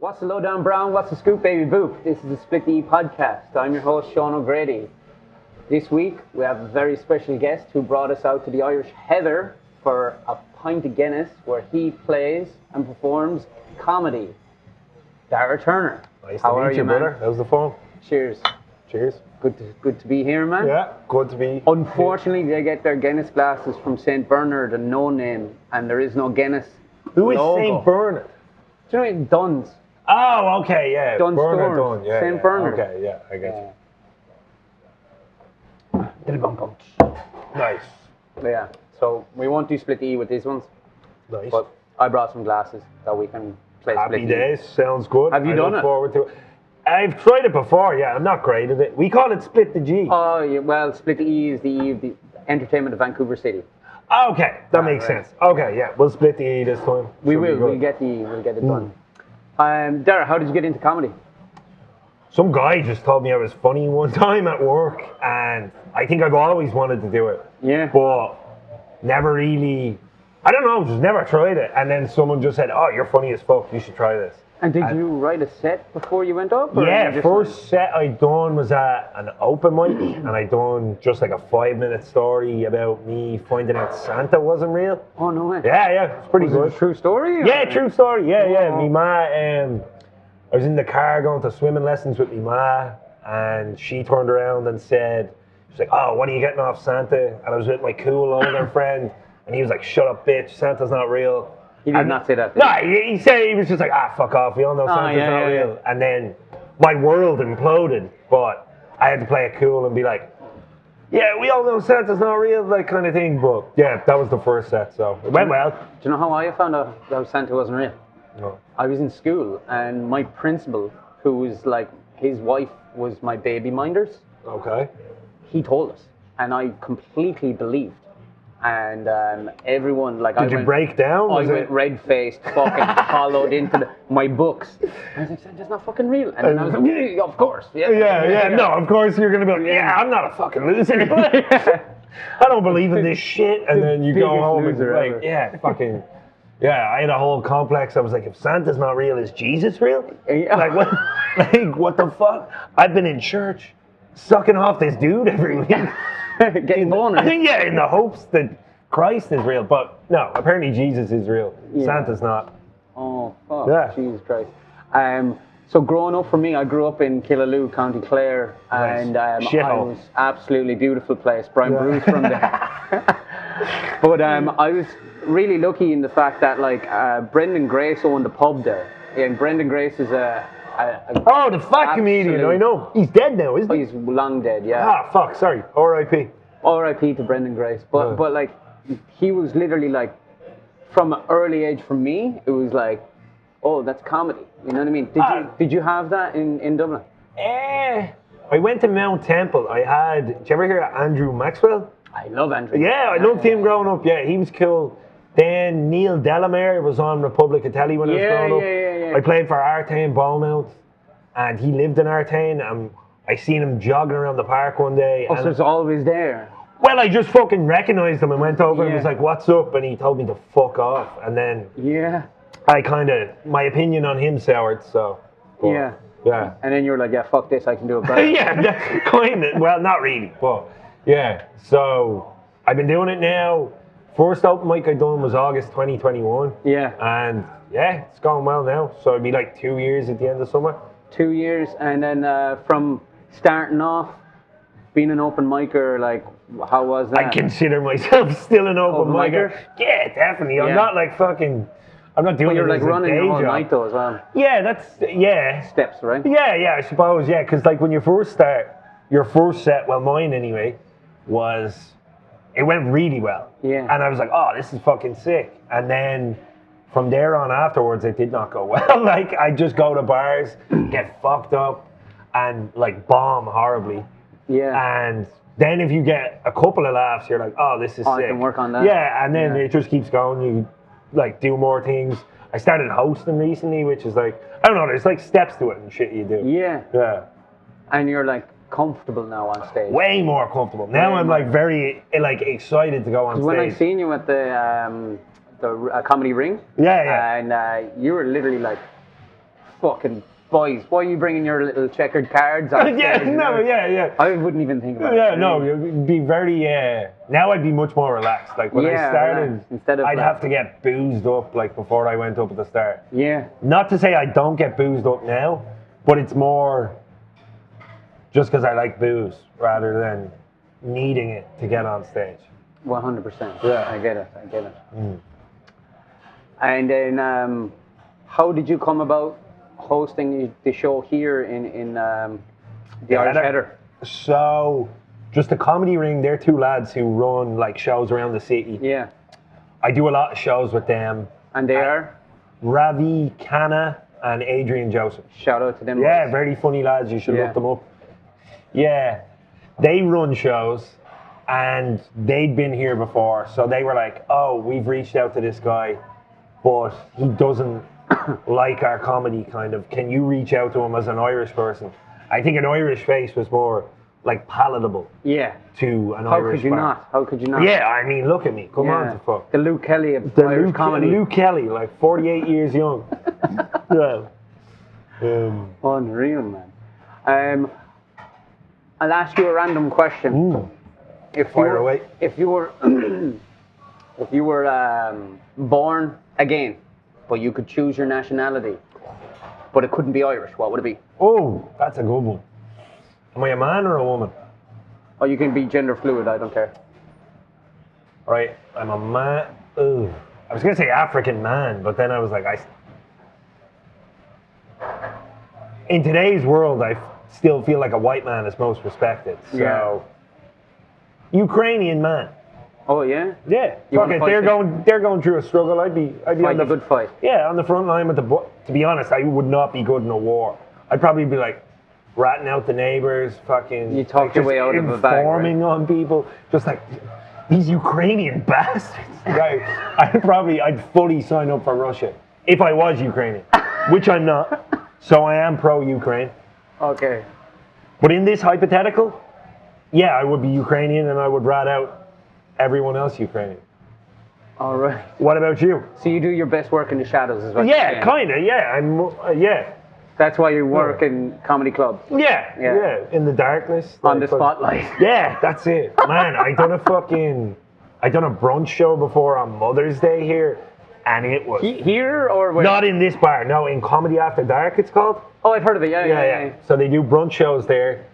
What's the lowdown, Brown? What's the scoop, baby boop? This is the Split the E podcast. I'm your host, Sean O'Grady. This week, we have a very special guest who brought us out to the Irish Heather for a pint of Guinness, where he plays and performs comedy. Daragh Turner. Nice How to are meet you, you, man? brother. How's the phone? Cheers. Cheers. Good to be here, man. Yeah, good to be. Unfortunately, they get their Guinness glasses from St. Bernard and no name, and there is no Guinness Who is logo. St. Bernard? Do you know what Dunn's? Oh, okay, yeah. Dunn Bernard Stores. Dunn, yeah. St. yeah. Bernard. Okay, yeah, I get Nice. Yeah, so we won't do Split the E with these ones, Nice. but I brought some glasses that we can play Happy Split the E. days. Sounds good. Have you I done look it? forward to it. I've tried it before, yeah. I'm not great at it. We call it Split the G. Oh, yeah, well, Split the E is the E of the entertainment of Vancouver City. Okay, that makes right. sense. Okay, yeah. We'll split the E this time. We Should be will. good. We'll get it done. Daragh, how did you get into comedy? Some guy just told me I was funny one time at work, and I think I've always wanted to do it. Yeah. But never really, I don't know, just never tried it. And then someone just said, oh, you're funny as fuck, you should try this. And did you write a set before you went up? Or you Yeah, just first set I done was at an open mic, and I done just like a 5-minute story about me finding out Santa wasn't real. Oh, no way. Yeah, it's pretty Was good. it a true story? Yeah, or- true story. Yeah. Oh. Me ma, I was in the car going to swimming lessons with me ma, and she turned around and said, she's like, oh, what are you getting off Santa? And I was with my cool older friend, and he was like, shut up, bitch, Santa's not real. He did not say that. No, he said, he was just like, fuck off, we all know Santa's yeah, not yeah, real. And then my world imploded, but I had to play it cool and be like, yeah, we all know Santa's not real, that kind of thing. But yeah, that was the first set, so it went well. Do you know how I found out that Santa wasn't real? No. I was in school, and my principal, who was like, his wife was my baby minders, Okay. he told us, and I completely believed. And everyone, like, Did you break down? I Was went it? red-faced, fucking hollowed into my books. I was like, Santa's not fucking real. And then I was like, yeah, of course. Yeah. No, of course you're gonna be like, yeah, I'm not a fucking loser. I don't believe in this shit. And then you go Biggest home and loser like, ever. yeah, fucking. Yeah, I had a whole complex. I was like, if Santa's not real, is Jesus real? Yeah. Like what? Like what the fuck? I've been in church, sucking off this dude every week. Getting boners. Yeah, in the hopes that Christ is real, but no, apparently Jesus is real. Yeah. Santa's not. Oh, fuck. Yeah. Jesus Christ. So growing up for me, I grew up in Killaloo, County Clare, and I Shithole. was absolutely beautiful place. Brian Bruce from there. But I was really lucky in the fact that like Brendan Grace owned a pub there. And Brendan Grace is a Oh, the fat comedian. Absolute- I know. He's dead now, isn't he? he's long dead, yeah. Ah, fuck. Sorry. R.I.P. R.I.P. to Brendan Grace. But Yeah. but like he was literally like from an early age for me, it was like, oh, that's comedy. You know what I mean? Did you have that in Dublin? I went to Mount Temple. Did you ever hear of Andrew Maxwell? I love Andrew. Yeah, I loved him growing up. Yeah, he was cool. Then Neil Delamere was on Republic of Telly when I was growing up. Yeah. I played for Artane Ballmouth, and he lived in Artane, and I seen him jogging around the park one day. Oh, and so it's always there. well, I just fucking recognized him and went over and Yeah. was like, what's up? And he told me to fuck off. And then Yeah. I my opinion on him soured, so. but, Yeah. Yeah. And then you were like, yeah, fuck this, I can do it better. Yeah, kind of. Well, not really, but yeah. So I've been doing it now. First open mic I done was August 2021. Yeah. And yeah, it's going well now. So it'll be like 2 years at the end of summer. 2 years, and then from starting off, being an open micer, like, how was that? I consider myself still an open micer. micer? Yeah, definitely. I'm Yeah. not like fucking. I'm not doing But you're it like as a running day your whole job. night though as well. Yeah, yeah. Steps, right? Yeah, I suppose, yeah, because like when you first start, your first set, well mine anyway, it went really well. Yeah. And I was like, oh, this is fucking sick. And then from there on afterwards, it did not go well. Like I just go to bars, get fucked up, and like bomb horribly. Yeah. And then if you get a couple of laughs, you're like, oh, this is Oh, sick. I can work on that. Yeah, and then Yeah. it just keeps going. You like do more things. I started hosting recently, which is like, I don't know, there's like steps to it and shit you do. Yeah. Yeah. And you're like comfortable now on stage. Way more comfortable. Now I'm like very like excited to go on stage. When I seen you at the comedy ring, Yeah. and you were literally like fucking boys, why are you bringing your little checkered cards on Yeah, stage? yeah. I wouldn't even think about it. Yeah, no, it'd be very. Now I'd be much more relaxed. Like when I started, relaxed, instead of I'd like, have to get boozed up like before I went up at the start. Yeah. Not to say I don't get boozed up now, but it's more just because I like booze rather than needing it to get on stage. 100%. Yeah. I get it. And then, how did you come about hosting the show here in the Irish Heather? So, just a comedy ring. They're two lads who run like shows around the city. Yeah. I do a lot of shows with them. And they are? Ravi Khanna and Adrian Joseph. Shout out to them. Yeah, boys. very funny lads. You should look them up. Yeah, they run shows, and they'd been here before, so they were like, "Oh, we've reached out to this guy, but he doesn't like our comedy. Kind of, can you reach out to him as an Irish person?" I think an Irish face was more like palatable. Yeah. To an How Irish. could you not? How could you not? Yeah, I mean, look at me. Come on, the fuck. The Luke Kelly of Irish comedy. Luke Kelly, like 48 years young. Yeah. Unreal, man. I'll ask you a random question. Fire away. If you were, if you were born again, but you could choose your nationality, but it couldn't be Irish, what would it be? Oh, that's a good one. Am I a man or a woman? Or you can be gender fluid, I don't care. Right, I'm a man. Ugh. I was going to say African man, but then I was like, in today's world, I still feel like a white man is most respected. So, Ukrainian man. Oh yeah. Yeah. Fuck it. They're going through a struggle. I'd be on the good fight. Yeah, on the front line with to be honest, I would not be good in a war. I'd probably be like ratting out the neighbors, fucking. You talk your way out of a bag. Informing on people, just like these Ukrainian bastards. I'd fully sign up for Russia if I was Ukrainian, which I'm not. So I am pro-Ukraine. Okay. But in this hypothetical, yeah, I would be Ukrainian and I would rat out everyone else Ukrainian. All right. What about you? So you do your best work in the shadows, is what you're saying? Yeah, kind of. Yeah, yeah. That's why you work in comedy clubs. Yeah. In the darkness. On the spotlight. Yeah, that's it. Man, I done a brunch show before on Mother's Day here, and it was here or where? Not in this bar. No, in Comedy After Dark, it's called. Oh, I've heard of it. Yeah. So they do brunch shows there,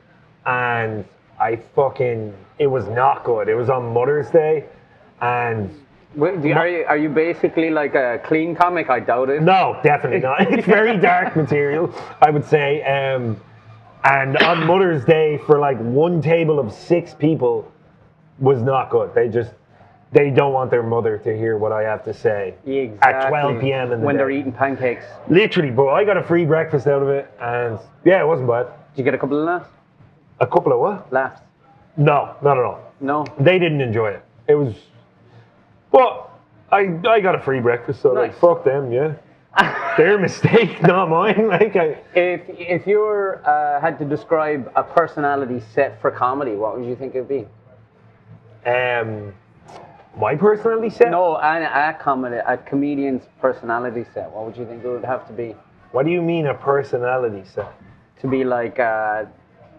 and it was not good. It was on Mother's Day, and. Are you basically like a clean comic? I doubt it. No, definitely not. It's very dark material, I would say. And on Mother's Day, for like one table of 6 people, was not good. They don't want their mother to hear what I have to say at 12 p.m. in the when day. They're eating pancakes. Literally, but I got a free breakfast out of it, and yeah, it wasn't bad. Did you get a couple of laughs? A couple of what? Laughs. No, not at all. No. They didn't enjoy it. It was. But I got a free breakfast, so nice. like fuck them, yeah. Their mistake, not mine. If you had to describe a personality set for comedy, what would you think it'd be? My personality set? No, a comedian's personality set. What would you think it would have to be? What do you mean a personality set? To be like,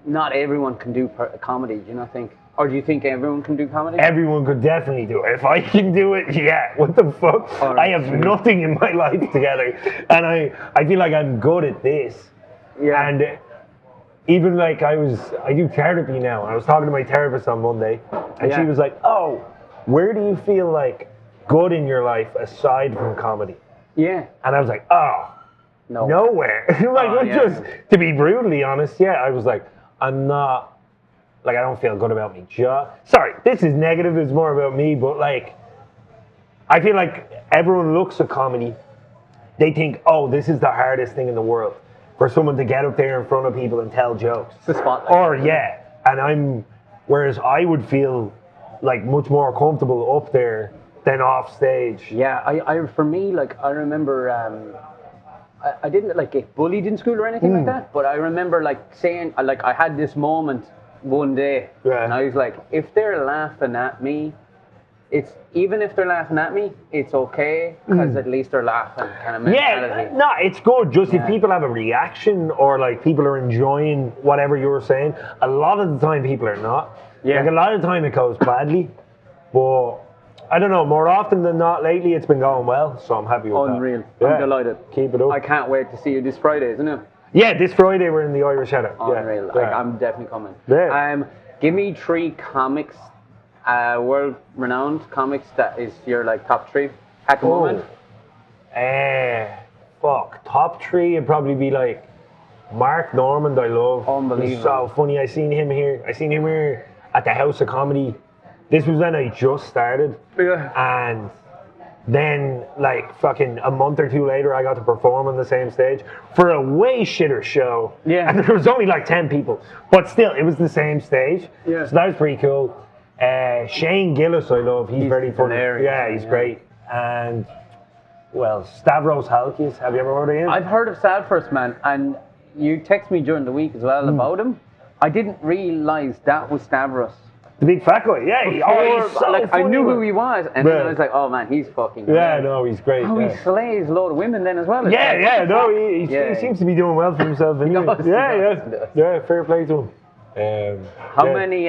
not everyone can do comedy. Do you not think? Or do you think everyone can do comedy? Everyone could definitely do it. If I can do it, yeah. What the fuck? I have nothing in my life together. And I feel like I'm good at this. Yeah. And even like I do therapy now. I was talking to my therapist on Monday. And she was like, oh, where do you feel like good in your life aside from comedy? Yeah. And I was like, oh, nowhere. Just to be brutally honest, I was like, I'm not. Like, I don't feel good about me. Sorry, this is negative. It's more about me. But, like, I feel like everyone looks at comedy. They think, oh, this is the hardest thing in the world. For someone to get up there in front of people and tell jokes. It's the spotlight. Whereas I would feel, like, much more comfortable up there than off stage. Yeah, for me, like, I remember, I didn't, like, get bullied in school or anything like that. But I remember, like, saying, like, I had this moment one day, and I was like, if they're laughing at me, it's even if they're laughing at me, it's okay because at least they're laughing kind of mentality. Yeah, no, it's good. Just Yeah. if people have a reaction or like people are enjoying whatever you're saying, a lot of the time people are not. Yeah. Like a lot of the time it goes badly, but I don't know. More often than not, lately it's been going well, so I'm happy with Unreal. that. I'm delighted. Keep it up. I can't wait to see you this Friday, isn't it? Yeah, this Friday we're in the Irish Heather. Unreal. Yeah. Like, I'm definitely coming. Yeah. Give me 3 comics, world-renowned comics that is your like top 3 at the moment. Top 3 would probably be like Mark Normand. I love. Unbelievable. He's so funny. I seen him here at the House of Comedy. This was when I just started. Yeah. And then, like, fucking a month or 2 later, I got to perform on the same stage for a way shitter show. Yeah. And there was only like 10 people. But still, it was the same stage. Yeah. So that was pretty cool. Shane Gillis, I love. He's very funny. hilarious, Yeah, he's great. And, well, Stavros Halkias. Have you ever heard of him? I've heard of Salford, man, and you text me during the week as well about him. I didn't realize that was Stavros. The big fat guy. Yeah. He's so like, funny, I knew who man. he was, and then I was like, oh man, he's fucking great. Yeah, no, he's great. Oh, yeah. he slays a load of women then as well. He seems to be doing well for himself anyway. does, he does. Yeah, fair play to him. How many,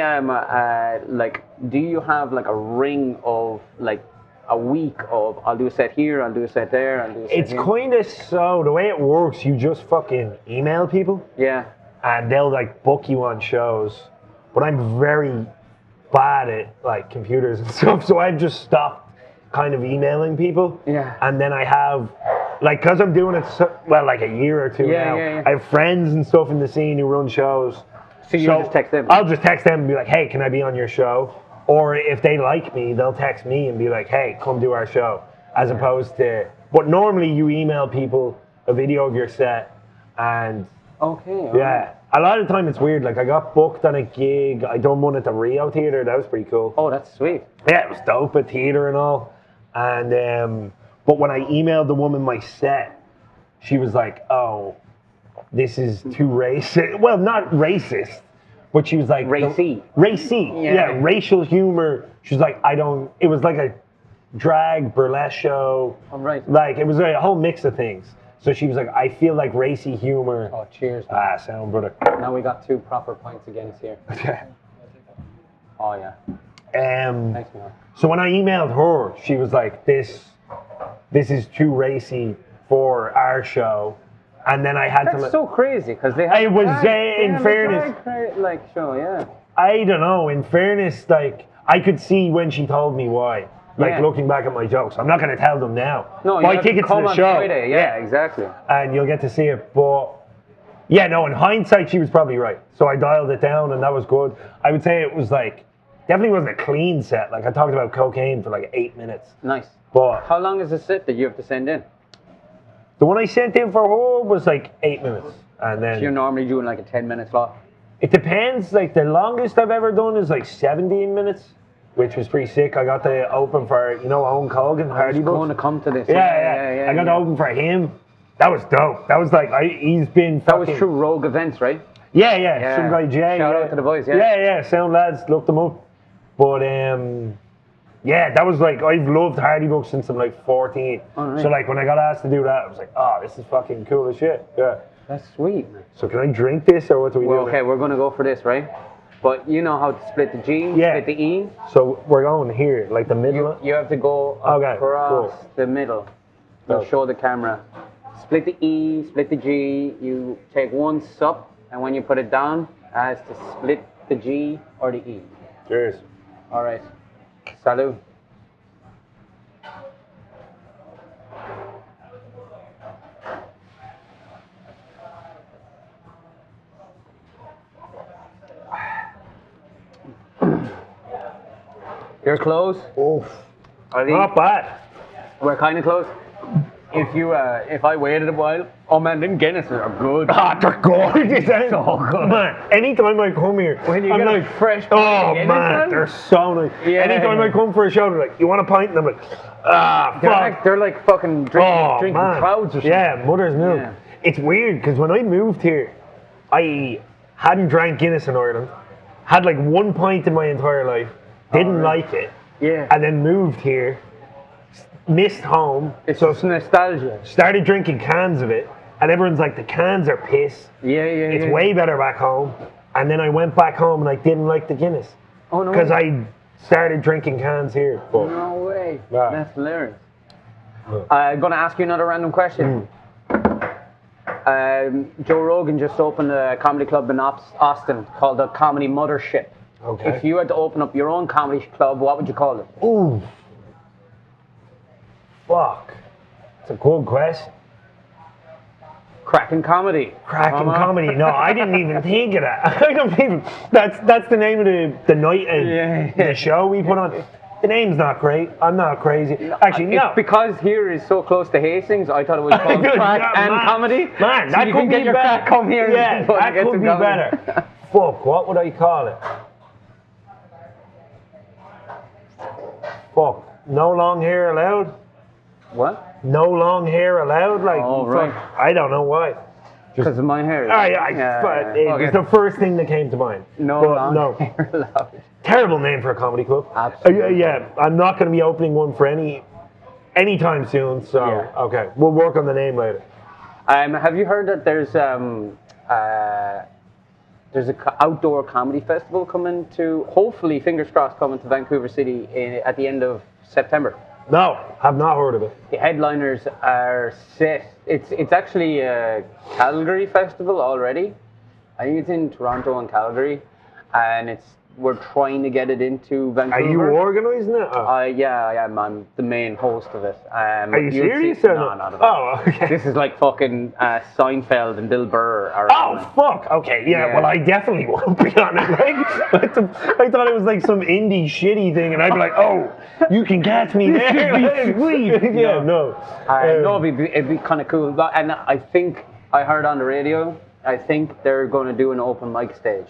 like, do you have like a ring of like a week of I'll do a set here, I'll do a set there, I'll do a set It's here? kind of so, the way it works, you just fucking email people Yeah. and they'll like book you on shows. But I'm very bad at like computers and stuff, so I've just stopped kind of emailing people. Yeah. And then I have, like, because I'm doing it, like a year or 2 now, yeah. I have friends and stuff in the scene who run shows. So you just text them? I'll just text them and be like, hey, can I be on your show? Or if they like me, they'll text me and be like, hey, come do our show. As opposed to, but normally you email people a video of your set and Okay. yeah. A lot of the time it's weird. Like I got booked on a gig. I done one at the Rio Theatre. That was pretty cool. Oh, that's sweet. Yeah, it was dope at theatre and all. And but when I emailed the woman my set, she was like, "Oh, this is too racist." Well, not racist, but she was like Racy. Racy. Yeah. Yeah, racial humor. She's like, I don't. It was like a drag burlesque show. Oh, right. Like it was a whole mix of things. So she was like, I feel like racy humor. Oh, cheers. Sound brother. Now we got 2 proper points against here. Okay. Oh yeah. Thanks, man. So when I emailed her, she was like, this is too racy for our show. And then I had That's to... so crazy because they have. It was, they in have a fairness... like show, yeah. I don't know. In fairness, like, I could see when she told me why. Like, Yeah. looking back at my jokes. I'm not going to tell them now. No, Buy you have to tickets come to the on show. Friday. Yeah, exactly. And you'll get to see it. But, yeah, no, in hindsight, she was probably right. So I dialed it down, and that was good. I would say it was, like, definitely wasn't a clean set. Like, I talked about cocaine for, like, 8 minutes. Nice. But How long is the set that you have to send in? the one I sent in for her was, like, 8 minutes. And then... So you're normally doing like a 10-minute slot. It depends. Like, the longest I've ever done is, like, 17 minutes. Which was pretty sick. I got to open for, you know, Owen Colgan, Hardy I'm Bucks. going to come to this. Yeah. I got to open for him. That was dope. That was like, he's been That was fucking... through Rogue Events, right? Yeah. Some guy, Jay. Shout out to the boys, yeah. Yeah. Sound lads, look them up. But, yeah, that was like, I've loved Hardy Bucks since I'm like 14. Oh, right. So, like, when I got asked to do that, I was like, oh, this is fucking cool as shit. Yeah. That's sweet, man. So, can I drink this or what do we Well, do? okay, we're going to go for this, right? But you know how to split the G, Yeah. split the E. So, we're going here, like the middle. You have to go Okay, across cool. the middle. You'll show the camera. Split the E, split the G. You take one sup, and when you put it down, it has to split the G or the E. Cheers. All right. Salud. You're close. Oof. I think Not bad. we're kind of close. If I waited a while, oh man, them Guinness are good. Ah, they're gorgeous. So good. Man, anytime I come here, When you I'm get a like, fresh oh pint of Guinness, man, man. they're so nice. Yeah. Anytime I come for a show, they're like, you want a pint? And I'm like, They're like fucking drinking man. crowds or something. Yeah, mother's milk. Yeah. It's weird because when I moved here, I hadn't drank Guinness in Ireland. Had like 1 pint in my entire life. Didn't like it. Yeah. and then moved here, missed home, It's just nostalgia. started drinking cans of it, and everyone's like, the cans are piss. Yeah. It's way better back home. And then I went back home and I didn't like the Guinness. Oh, no Because way. I started drinking cans here. But No way. Yeah. That's hilarious. Yeah. I'm going to ask you another random question. Joe Rogan just opened a comedy club in Austin called the Comedy Mothership. Okay. If you had to open up your own comedy club, what would you call it? Ooh. Fuck. It's a good question. Cracking Comedy. Cracking Comedy. No, I didn't even think of that. I don't even. That's the name of the night the show we put on. The name's not great. I'm not crazy. Actually, no. It's because here is so close to Hastings, I thought it was called Crack and Comedy. Man, So that you could can be get your better. crack come here. Yeah, and that get could some be comedy. better. Fuck, what would I call it? Fuck, no long hair allowed? What? No long hair allowed? Like, Oh, fuck, right. I don't know why. Because of my hair. It was the first thing that came to mind. No But long hair allowed. Terrible name for a comedy club. Absolutely. Yeah, I'm not going to be opening one for anytime soon. So Yeah. okay, we'll work on the name later. Have you heard that there's a outdoor comedy festival coming to, hopefully, fingers crossed, coming to Vancouver City at the end of September? No, have not heard of it. The headliners are set. It's actually a Calgary festival already. I think it's in Toronto and Calgary, and we're trying to get it into Vancouver. Are you organising it? Oh. Yeah, I am. I'm the main host of it. Are you serious? No, not at all. Oh, okay. This is like fucking Seinfeld and Bill Burr are Oh, on it. fuck. Okay, yeah, Yeah. well, I definitely won't be on it. Like, I thought it was like some indie shitty thing, and I'd be like, oh, you can catch me there. Sweet. Yeah, no. No, it'd be kind of cool. And I think I heard on the radio, I think they're going to do an open mic stage.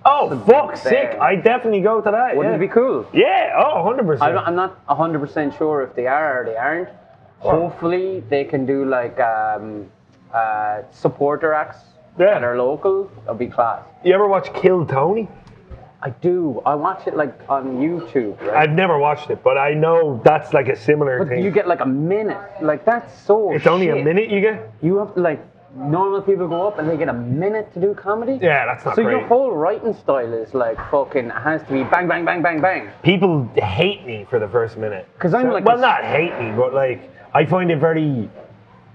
Oh, fuck, sick. there. I'd definitely go to that. Wouldn't yeah. it be cool? Yeah, oh, 100%. I'm not 100% sure if they are or they aren't. Hopefully they can do like supporter acts that are local. That'll be class. You ever watch Kill Tony? I do. I watch it like on YouTube, right? I've never watched it, but I know that's like a similar But thing. you get like a minute. Like that's so It's only a shit. minute you get? You have to like, normal people go up and they get a minute to do comedy? Yeah, that's not So great. your whole writing style is like fucking, it has to be bang, bang, bang, bang, bang. People hate me for the first minute. 'Cause I'm like well, a- not hate me, but like, I find it very,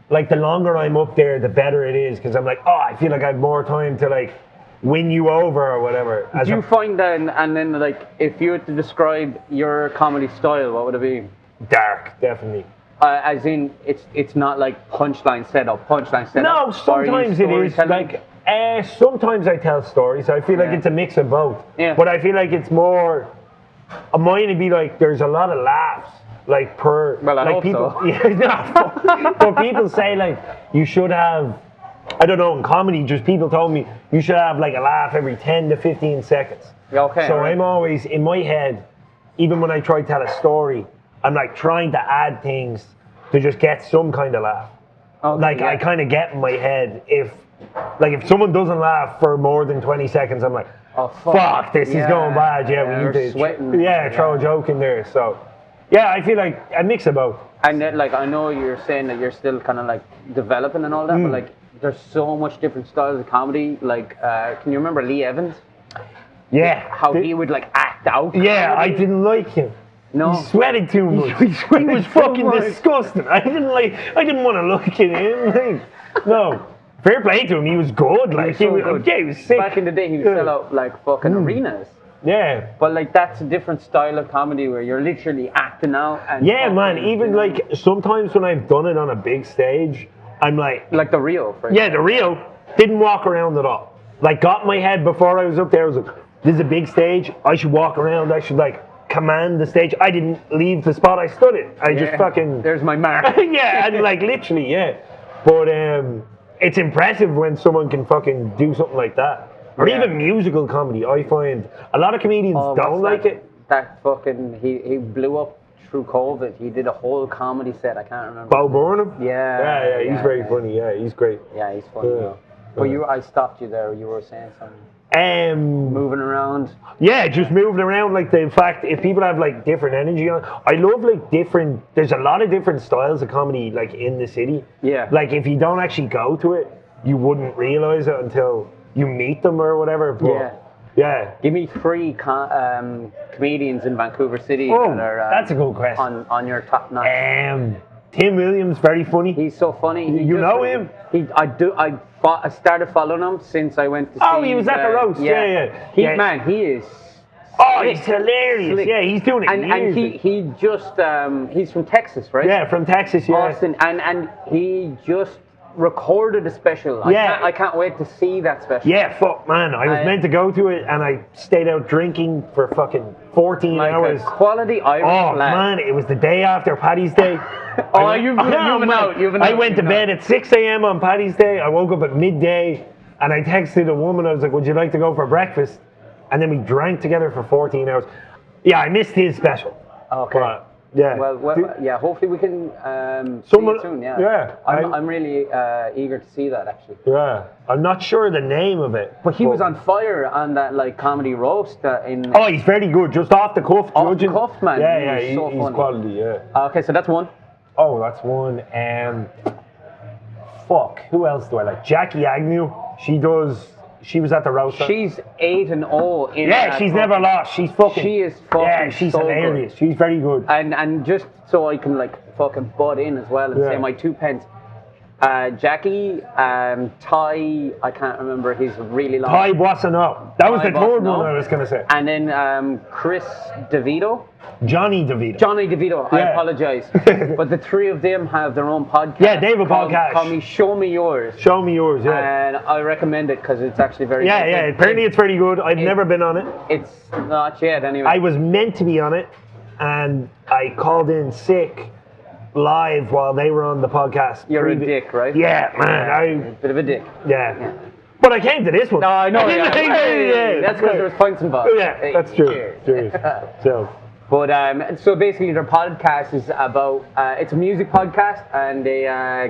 like the longer I'm up there, the better it is. Because I'm like, oh, I feel like I have more time to like win you over or whatever. Do you find that, and then like, if you had to describe your comedy style, what would it be? Dark, definitely. As in, it's not like punchline setup. No, sometimes it is. Like, sometimes I tell stories. I feel like it's a mix of both. Yeah. But I feel like it's more, mine would be like, there's a lot of laughs. Like per, Well, I like hope people, so. Yeah, no, but people say like you should have, I don't know, in comedy, just people told me you should have like a laugh every 10 to 15 seconds. Yeah, okay. So right. I'm always in my head, even when I try to tell a story, I'm like trying to add things to just get some kind of laugh. Okay, Like yeah. I kind of get in my head if someone doesn't laugh for more than 20 seconds, I'm like, Oh, fuck, this is Yeah, going bad. Yeah, we you're need to sweating. throw a joke in there. So yeah, I feel like a mix of both. And then, like, I know you're saying that you're still kind of like developing and all that, but like, there's so much different styles of comedy. Like, can you remember Lee Evans? Yeah. How he would like act out. Yeah, I comedy? didn't like him. No. He sweated too much. He He sweated was so fucking much. disgusting. I didn't want to look at him. Like, no. Fair play to him. He was good. Like, so good. Yeah, he was sick. Back in the day, he would sell out like fucking arenas. Yeah. But like, that's a different style of comedy where you're literally acting out. And Yeah, man. fucking, Even you know, like sometimes when I've done it on a big stage, I'm like, like the Rio, for yeah, the real didn't walk around at all. Like, got in my head before I was up there. I was like, this is a big stage. I should walk around. I should like command the stage. I didn't leave the spot I stood in. I just fucking There's my mark. yeah, and like literally, yeah. But it's impressive when someone can fucking do something like that. Or Yeah. even musical comedy. I find a lot of comedians Oh, don't what's like that? it. That fucking, he blew up through COVID. He did a whole comedy set. I can't remember. Bo Burnham? Yeah. Yeah, he's very funny. Yeah, he's great. Yeah, he's funny. Yeah. though. But I stopped you there. You were saying something. moving around. Yeah, just moving around. Like in fact, if people have like different energy on, I love like different. There's a lot of different styles of comedy like in the city. Yeah. Like if you don't actually go to it, you wouldn't realize it until you meet them or whatever. But, Yeah. Yeah. Give me 3 comedians in Vancouver City Oh, that are that's a good question. on your top notch. Tim Williams, very funny. He's so funny. You know him? I started following him since I went to see. Oh, he was at the roast. Yeah. Man, he is. Oh, he's hilarious. Slick. Yeah, he's doing it. And he just he's from Texas, right? Yeah, from Texas. Yeah. Austin, and he just recorded a special. I can't wait to see that special. Yeah, fuck, man. I was meant to go to it, and I stayed out drinking for fucking 14 like hours. A quality Irish lad. Man, it was the day after Paddy's Day. You've been out. I went to bed at 6 a.m. on Paddy's Day. I woke up at midday, and I texted a woman. I was like, would you like to go for breakfast? And then we drank together for 14 hours. Yeah, I missed his special. Okay. But, yeah. Well, yeah. Hopefully we can see it soon. Yeah. Yeah. I'm really eager to see that actually. Yeah. I'm not sure the name of it. But he was on fire on that like comedy roast in. Oh, he's very good. Just off the cuff judging. Off the cuff, man. Yeah, he's so funny. quality. Yeah. Okay, so that's one. Oh, that's one. Fuck. Who else do I like? Jackie Agnew. She was at the roast. She's 8-0 in. Yeah, she's never lost. She's fucking. She is fucking. Yeah, she's so hilarious. Good. She's very good. And just so I can like fucking butt in as well and say my 2 pence. Jackie, Ty, I can't remember his really long. Ty Boissonneau. That was the third one I was going to say. And then Chris DeVito. Johnny DeVito. I apologize. But the 3 of them have their own podcast. Yeah, they have a podcast. Call me Show Me Yours. Show Me Yours, yeah. And I recommend it because it's actually very good. Yeah, apparently it's pretty good. I've never been on it. It's not yet, anyway. I was meant to be on it, and I called in sick live while they were on the podcast. You're a dick, right? Yeah, man. A bit of a dick. Yeah. But I came to this one. No, I know. Yeah. That's because there's points involved. Yeah, that's true. So. But so basically, their podcast is about it's a music podcast, and they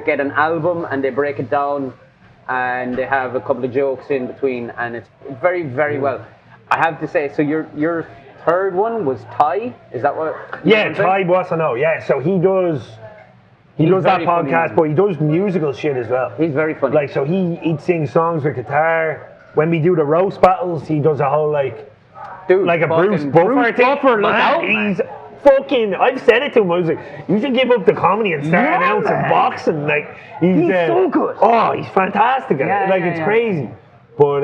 get an album and they break it down, and they have a couple of jokes in between, and it's very, very well. I have to say, so your third one was Ty. Is that what? Yeah, Ty Boissonneau. Yeah, so he does that podcast, but he does musical shit as well. He's very funny. Like, so he'd sing songs with guitar. When we do the roast battles, he does a whole like. Dude, like a Bruce Buffer, look out, he's fucking. I've said it to him. I was like, "You should give up the comedy and start announcing boxing." Like he's so good. Oh, he's fantastic. It's crazy. But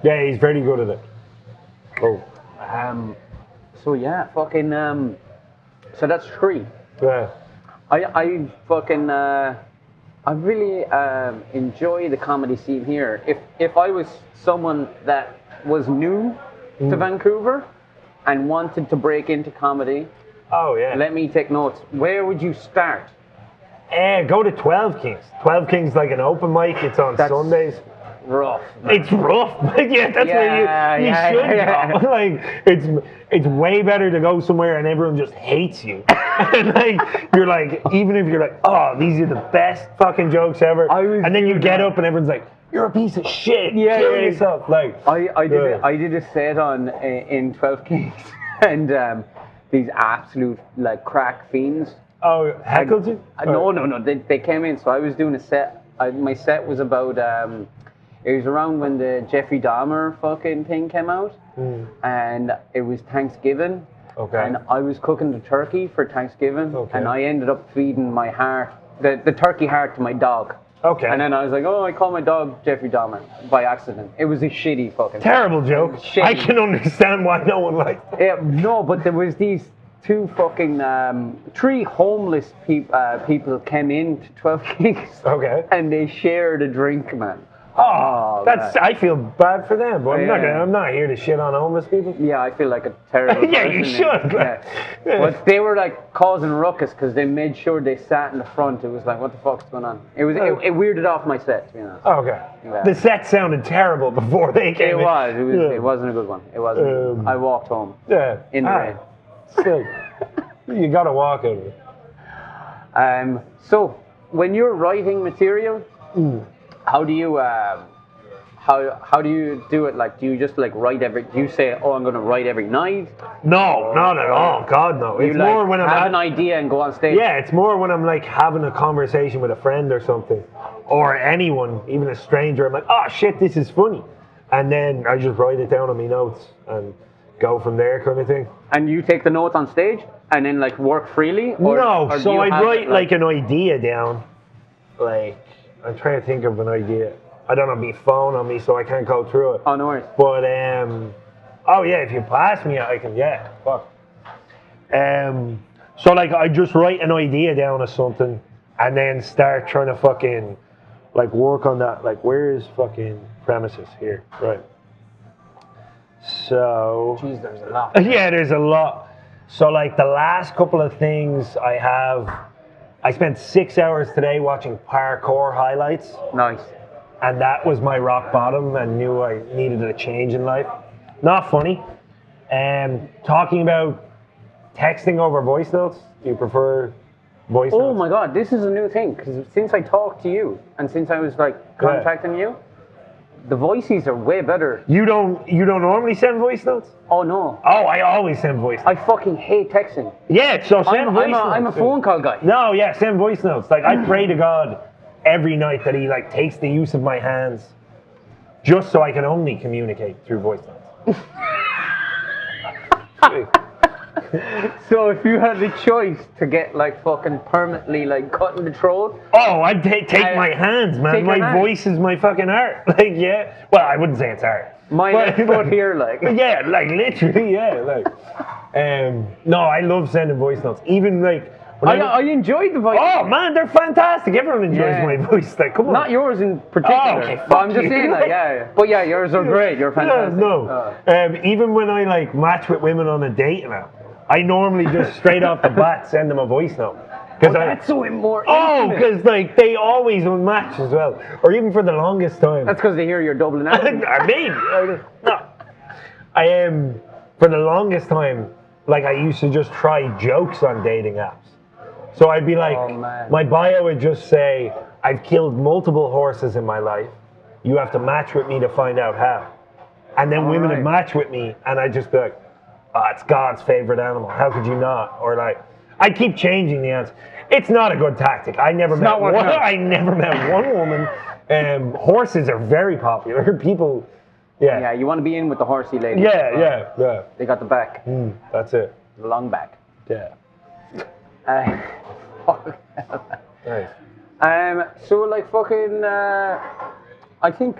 yeah, he's very good at it. Oh. So yeah, fucking. So that's 3. Yeah. I fucking. I really enjoy the comedy scene here. If I was someone that was new to Vancouver and wanted to break into comedy, let me take notes. Where would you start? Go to 12 Kings. 12 Kings like an open mic. It's on Sundays. Rough. It's rough. Yeah, that's where you should go. Like it's way better to go somewhere and everyone just hates you. And like you're like, even if you're like, oh, these are the best fucking jokes ever, and then you get up and everyone's like, you're a piece of shit. Kill yourself. Like I did a set on in 12 Kings, and these absolute like crack fiends. Oh, heckled you? No. They came in, so I was doing a set. My set was about. It was around when the Jeffrey Dahmer fucking thing came out, and it was Thanksgiving. Okay. And I was cooking the turkey for Thanksgiving, and I ended up feeding my heart, the turkey heart, to my dog. Okay. And then I was like, I called my dog Jeffrey Dahmer by accident. It was a shitty fucking terrible joke. I can understand why no one liked it. Yeah, no, but there was these 2 fucking 3 homeless people came into 12 Kings. Okay. And they shared a drink, man. Oh, I feel bad for them, but I'm not here to shit on homeless people. Yeah, I feel like a terrible yeah, person. You should. Yeah. But they were like causing ruckus because they made sure they sat in the front. It was like, what the fuck's going on? It weirded off my set, to be honest. Okay. Yeah. The set sounded terrible before they came in. It wasn't a good one. It wasn't. I walked home. Yeah. In the rain. Sick. You gotta walk out of it. So when you're writing material, how do how do you do it? Like, do you just like write do you say, oh, I'm going to write every night? No, not at all. God, no. You It's like more when I'm have an idea and go on stage? Yeah, it's more when I'm like having a conversation with a friend or something, or anyone, even a stranger. I'm like, oh shit, this is funny, and then I just write it down on my notes and go from there, kind of thing. And you take the notes on stage and then like work freely? Or do So you I'd have write it, like an idea down. Like, I'm trying to think of an idea. I don't have my phone on me, so I can't go through it. Oh, no worries. But oh yeah, if you pass me, I can. Yeah, fuck. So like, I just write an idea down or something, and then start trying to fucking like work on that. Like, where is fucking premises here? Right. So. Jeez, there's a lot. Yeah, there's a lot. So like the last couple of things I spent 6 hours today watching parkour highlights. Nice. And that was my rock bottom, and knew I needed a change in life. Not funny. Talking about texting over voice notes. Do you prefer voice notes? Oh my God, this is a new thing, because since I talked to you and since I was like contacting you, the voices are way better. You don't normally send voice notes? Oh no. Oh, I always send voice notes. I fucking hate texting. Yeah, so send voice notes. I'm a phone call guy. No, yeah, send voice notes. Like, I pray to God every night that he like takes the use of my hands, just so I can only communicate through voice notes. So if you had the choice to get like fucking permanently like cut in the throat, oh, I'd take my hands, man. My voice is my fucking art. Like, yeah. Well, I wouldn't say it's art. My left foot here, like. Yeah, like literally, yeah. Like, no, I love sending voice notes. Even like. I enjoyed the voice. Oh man, they're fantastic. Everyone enjoys my voice. Like, come on. Not yours in particular. Oh, okay, but I'm just saying, like, yeah. But yeah, yours are great. You're fantastic. Yeah, no. Even when I like match with women on a date now, I normally just straight off the bat send them a voice note. That's so more intimate. Oh, because like they always will match as well, or even for the longest time. That's because they hear your Dublin accent. Maybe. No. I am for the longest time. Like, I used to just try jokes on dating apps. So I'd be like, my bio would just say, I've killed multiple horses in my life. You have to match with me to find out how. And then women would match with me, and I'd just be like, oh, it's God's favorite animal. How could you not? Or like, I'd keep changing the answer. It's not a good tactic. I never met one woman. Horses are very popular. People, yeah. Yeah, you want to be in with the horsey lady. Yeah. They got the back. That's it. The long back. Yeah. Nice. So like fucking, I think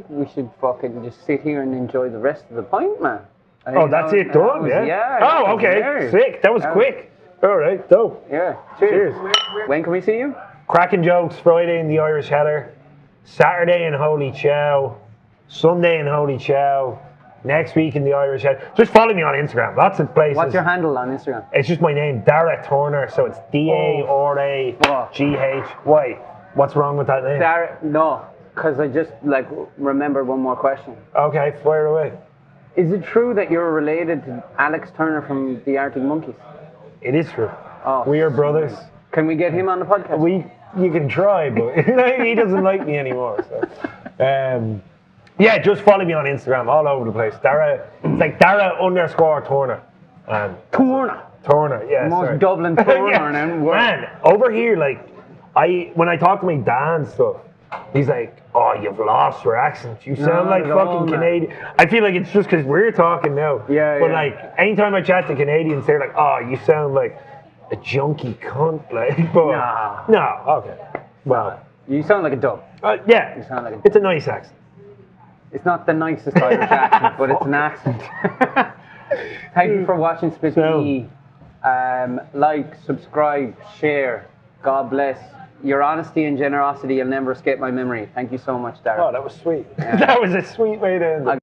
we should fucking just sit here and enjoy the rest of the pint, man. Oh, that's it done, yeah? Oh, okay, sick. That was quick. All right, dope. Yeah. Cheers. When can we see you? Cracking Jokes, Friday in the Irish Heather, Saturday in Holy Chow, Sunday in Holy Chow, next week in the Irish Heather. Just follow me on Instagram. Lots of places. What's your handle on Instagram? It's just my name, Daragh Turner, so it's Daragh. Why? What's wrong with that name? Daragh, no, because I just like remembered one more question. Okay, fire away. Is it true that you're related to Alex Turner from the Arctic Monkeys? It is true. Oh, we are brothers. Can we get him on the podcast? You can try, but he doesn't like me anymore. So, yeah, just follow me on Instagram, all over the place. Daragh, it's like Daragh_Turner. Turner, yeah. Most Dublin Turner, yeah. Man, over here, like, when I talk to my dad and stuff, he's like, oh, you've lost your accent. You sound like fucking Canadian. I feel like it's just because we're talking now. Yeah, but like, anytime I chat to Canadians, they're like, oh, you sound like a junkie cunt. Like, but no, okay. Well, you sound like a dub. Yeah, you sound like it's a nice accent. It's not the nicest Irish accent, but it's an accent. Thank you for watching Split E. Like, subscribe, share. God bless. Your honesty and generosity will never escape my memory. Thank you so much, Daragh. Oh, that was sweet. Yeah. That was a sweet way to end it.